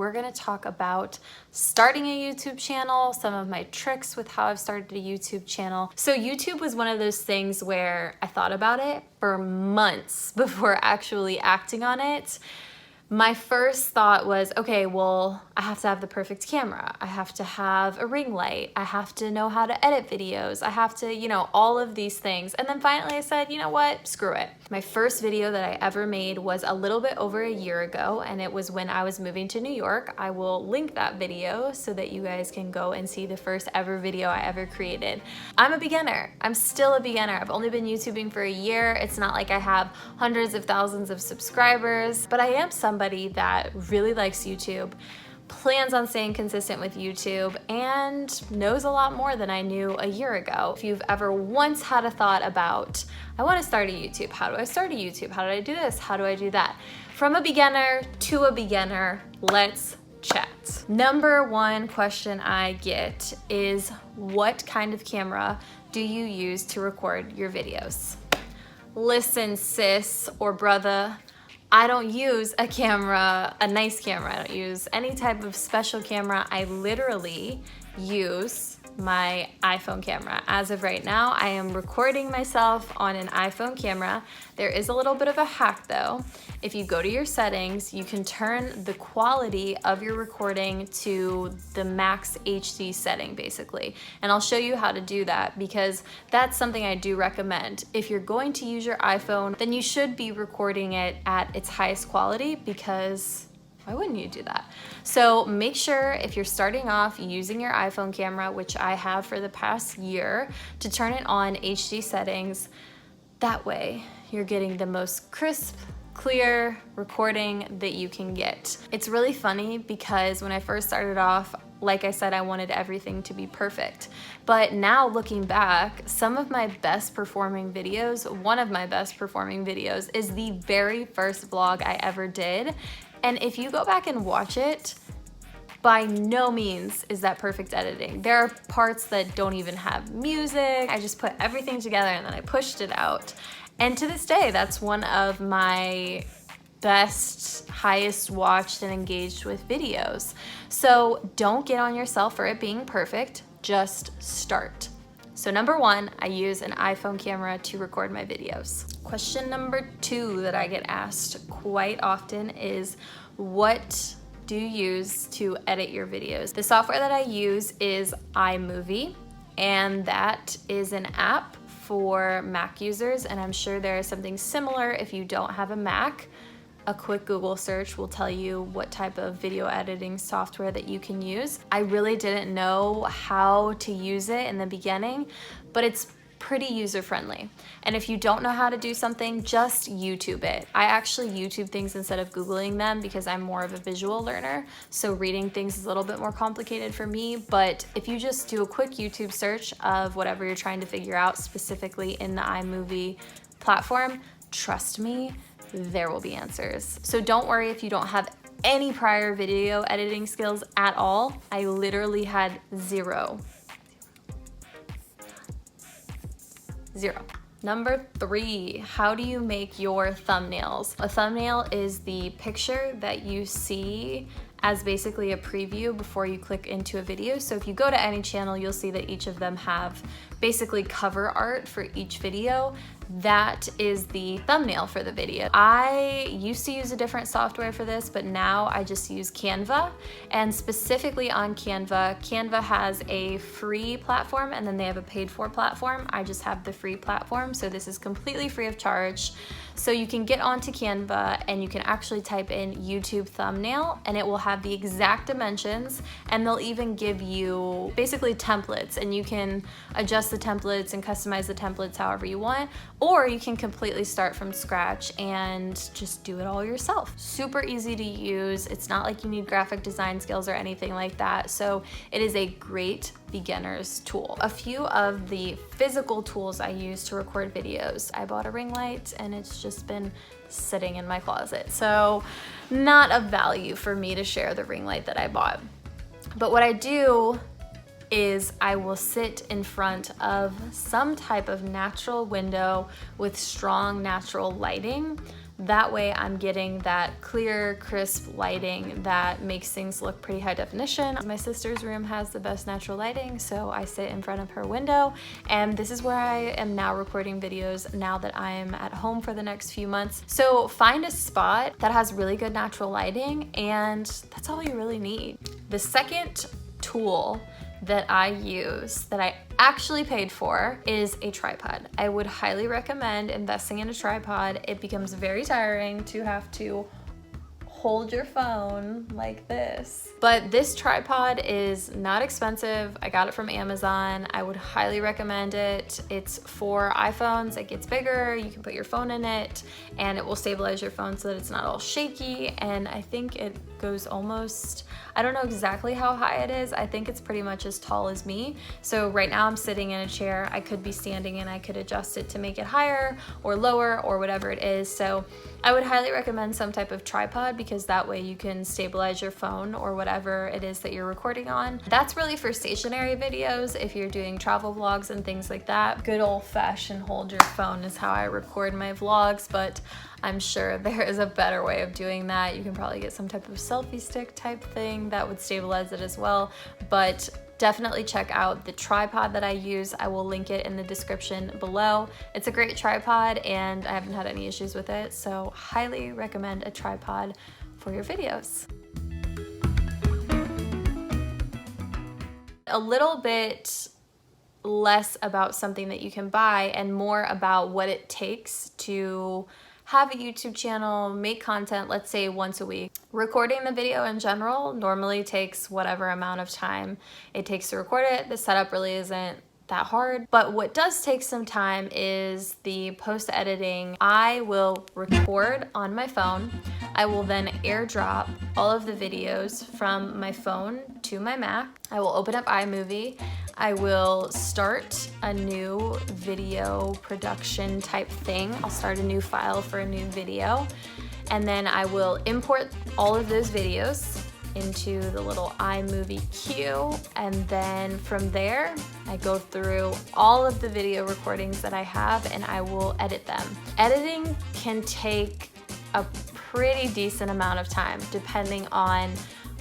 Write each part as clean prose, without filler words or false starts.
we're gonna talk about starting a YouTube channel, some of my tricks with how I've started a YouTube channel. So YouTube was one of those things where I thought about it for months before actually acting on it. My first thought was, okay, well, I have to have the perfect camera. I have to have a ring light. I have to know how to edit videos. I have to, all of these things. And then finally I said, you know what, screw it. My first video that I ever made was a little bit over a year ago, and it was when I was moving to New York. I will link that video so that you guys can go and see the first ever video I ever created. I'm a beginner. I'm still a beginner. I've only been YouTubing for a year. It's not like I have hundreds of thousands of subscribers, but I am somebody that really likes YouTube, plans on staying consistent with YouTube, and knows a lot more than I knew a year ago. If you've ever once had a thought about, I want to start a YouTube, how do I start a YouTube? How do I do this? How do I do that? From a beginner to a beginner, let's chat. Number one question I get is, what kind of camera do you use to record your videos? Listen, sis or brother, I don't use a camera, a nice camera. I don't use any type of special camera. I literally use my iPhone camera. As of right now, I am recording myself on an iPhone camera. There is a little bit of a hack though. If you go to your settings, you can turn the quality of your recording to the max HD setting basically. And I'll show you how to do that because that's something I do recommend. If you're going to use your iPhone, then you should be recording it at its highest quality because why wouldn't you do that? So make sure if you're starting off using your iPhone camera, which I have for the past year, to turn it on HD settings. That way you're getting the most crisp, clear recording that you can get. It's really funny because when I first started off, like I said, I wanted everything to be perfect. But now looking back, some of my best performing videos, one of my best performing videos is the very first vlog I ever did. And if you go back and watch it, by no means is that perfect editing. There are parts that don't even have music. I just put everything together and then I pushed it out. And to this day, that's one of my best, highest watched and engaged with videos. So don't get on yourself for it being perfect, just start. So number one, I use an iPhone camera to record my videos. Question number two that I get asked quite often is, what do you use to edit your videos? The software that I use is iMovie, and that is an app for Mac users, and I'm sure there is something similar if you don't have a Mac. A quick Google search will tell you what type of video editing software that you can use. I really didn't know how to use it in the beginning, but it's pretty user-friendly. And if you don't know how to do something, just YouTube it. I actually YouTube things instead of Googling them because I'm more of a visual learner, so reading things is a little bit more complicated for me. But if you just do a quick YouTube search of whatever you're trying to figure out specifically in the iMovie platform, trust me, there will be answers. So don't worry if you don't have any prior video editing skills at all. I literally had zero. Number three, how do you make your thumbnails? A thumbnail is the picture that you see as basically a preview before you click into a video. So if you go to any channel, you'll see that each of them have basically cover art for each video. That is the thumbnail for the video. I used to use a different software for this, but now I just use Canva. And specifically on Canva, Canva has a free platform and then they have a paid for platform. I just have the free platform, so this is completely free of charge. So you can get onto Canva and you can actually type in YouTube thumbnail and it will have the exact dimensions, and they'll even give you basically templates, and you can adjust the templates and customize the templates however you want, or you can completely start from scratch and just do it all yourself. Super easy to use. It's not like you need graphic design skills or anything like that. So it is a great beginner's tool. A few of the physical tools I use to record videos. I bought a ring light and it's just been sitting in my closet. So not of value for me to share the ring light that I bought. But what I do is I will sit in front of some type of natural window with strong natural lighting. That way I'm getting that clear, crisp lighting that makes things look pretty high definition. My sister's room has the best natural lighting, so I sit in front of her window, and this is where I am now recording videos now that I'm at home for the next few months. So find a spot that has really good natural lighting, and that's all you really need. The second tool that I use that I actually paid for is a tripod. I would highly recommend investing in a tripod. It becomes very tiring to have to hold your phone like this. But this tripod is not expensive. I got it from Amazon. I would highly recommend it. It's for iPhones. It gets bigger. You can put your phone in it and it will stabilize your phone so that it's not all shaky. And I think it goes almost, I don't know exactly how high it is. I think it's pretty much as tall as me. So right now I'm sitting in a chair. I could be standing and I could adjust it to make it higher or lower or whatever it is. So I would highly recommend some type of tripod because that way you can stabilize your phone or whatever it is that you're recording on. That's really for stationary videos. If you're doing travel vlogs and things like that, good old fashioned hold your phone is how I record my vlogs, but I'm sure there is a better way of doing that. You can probably get some type of selfie stick type thing that would stabilize it as well, but definitely check out the tripod that I use. I will link it in the description below. It's a great tripod and I haven't had any issues with it, so highly recommend a tripod for your videos. A little bit less about something that you can buy and more about what it takes to have a YouTube channel, make content, let's say once a week. Recording the video in general normally takes whatever amount of time it takes to record it. The setup really isn't that hard, but what does take some time is the post editing. I will record on my phone. I will then airdrop all of the videos from my phone to my Mac. I will open up iMovie. I will start a new video production type thing. I'll start a new file for a new video, and then I will import all of those videos into the little iMovie queue, and then from there I go through all of the video recordings that I have and I will edit them. Editing can take a pretty decent amount of time depending on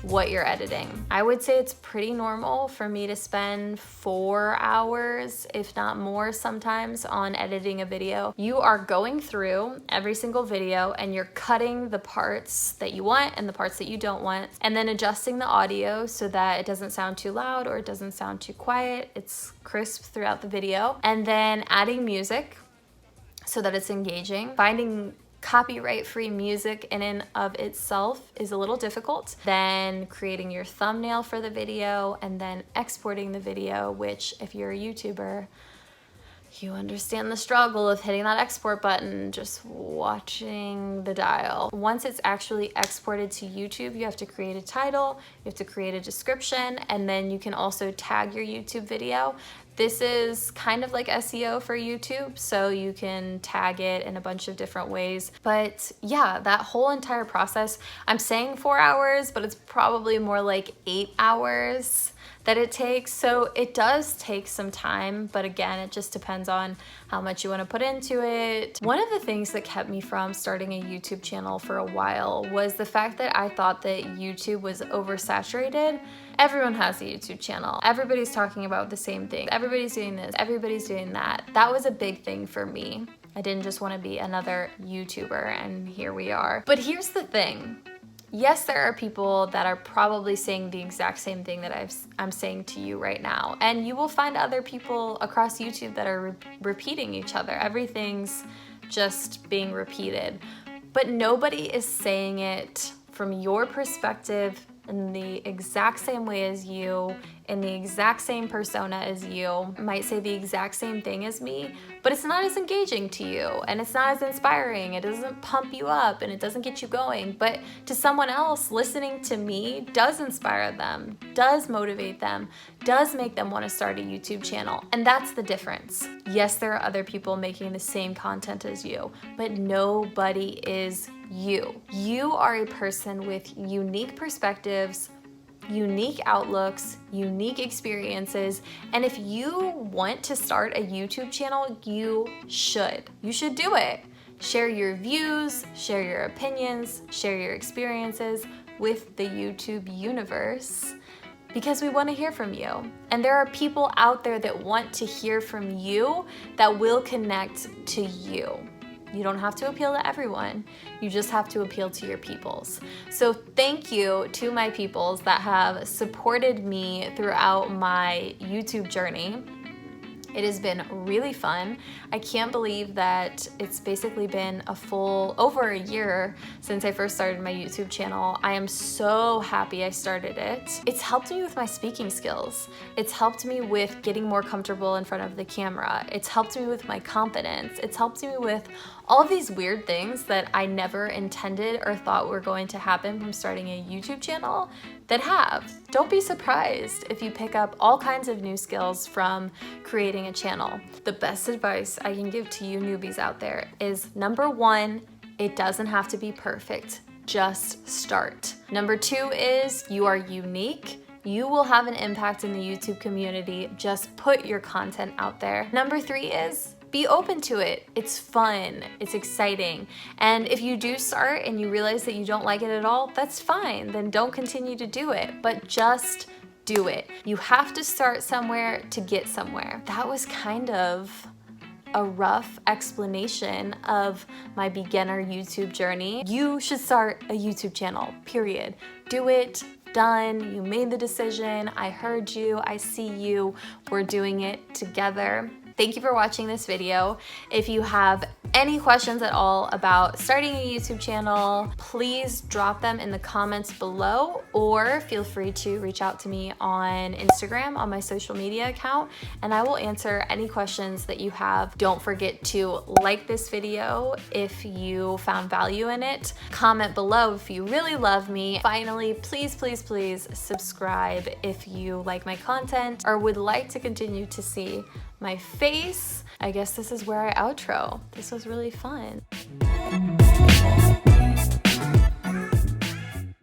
what you're editing. I would say it's pretty normal for me to spend 4 hours, if not more sometimes, on editing a video. You are going through every single video and you're cutting the parts that you want and the parts that you don't want, and then adjusting the audio so that it doesn't sound too loud or it doesn't sound too quiet. It's crisp throughout the video. And then adding music so that it's engaging. Finding copyright-free music in and of itself is a little difficult. Then creating your thumbnail for the video and then exporting the video, which if you're a YouTuber, you understand the struggle of hitting that export button, just watching the dial. Once it's actually exported to YouTube, you have to create a title, you have to create a description, and then you can also tag your YouTube video. This is kind of like SEO for YouTube, so you can tag it in a bunch of different ways. But yeah, that whole entire process, I'm saying 4 hours, but it's probably more like 8 hours that it takes. So it does take some time, but again, it just depends on how much you want to put into it. One of the things that kept me from starting a YouTube channel for a while was the fact that I thought that YouTube was oversaturated. Everyone has a YouTube channel. Everybody's talking about the same thing. Everybody's doing this, everybody's doing that. That was a big thing for me. I didn't just want to be another YouTuber, and here we are. But here's the thing. Yes, there are people that are probably saying the exact same thing that I'm saying to you right now. And you will find other people across YouTube that are repeating each other. Everything's just being repeated. But nobody is saying it from your perspective in the exact same way as you, in the exact same persona as you, might say the exact same thing as me, but it's not as engaging to you and it's not as inspiring. It doesn't pump you up and it doesn't get you going. But to someone else, listening to me does inspire them, does motivate them, does make them want to start a YouTube channel. And that's the difference. Yes, there are other people making the same content as you, but nobody is you. You are a person with unique perspectives, unique outlooks, unique experiences, and if you want to start a YouTube channel, you should do it. Share your views, share your opinions, share your experiences with the YouTube universe, because we want to hear from you. And there are people out there that want to hear from you that will connect to you. You don't have to appeal to everyone. You just have to appeal to your peoples. So thank you to my peoples that have supported me throughout my YouTube journey. It has been really fun. I can't believe that it's basically been over a year since I first started my YouTube channel. I am so happy I started it. It's helped me with my speaking skills. It's helped me with getting more comfortable in front of the camera. It's helped me with my confidence. It's helped me with all of these weird things that I never intended or thought were going to happen from starting a YouTube channel that have. Don't be surprised if you pick up all kinds of new skills from creating a channel. The best advice I can give to you newbies out there is, number one, it doesn't have to be perfect. Just start. Number two is, you are unique. You will have an impact in the YouTube community. Just put your content out there. Number three is, be open to it. It's fun, it's exciting. And if you do start and you realize that you don't like it at all, that's fine. Then don't continue to do it, but just do it. You have to start somewhere to get somewhere. That was kind of a rough explanation of my beginner YouTube journey. You should start a YouTube channel, period. Do it. Done. You made the decision. I heard you. I see you. We're doing it together. Thank you for watching this video. If you have any questions at all about starting a YouTube channel, please drop them in the comments below, or feel free to reach out to me on Instagram on my social media account, and I will answer any questions that you have. Don't forget to like this video if you found value in it. Comment below if you really love me. Finally, please, please, please subscribe if you like my content or would like to continue to see my face. I guess this is where I outro. This was really fun.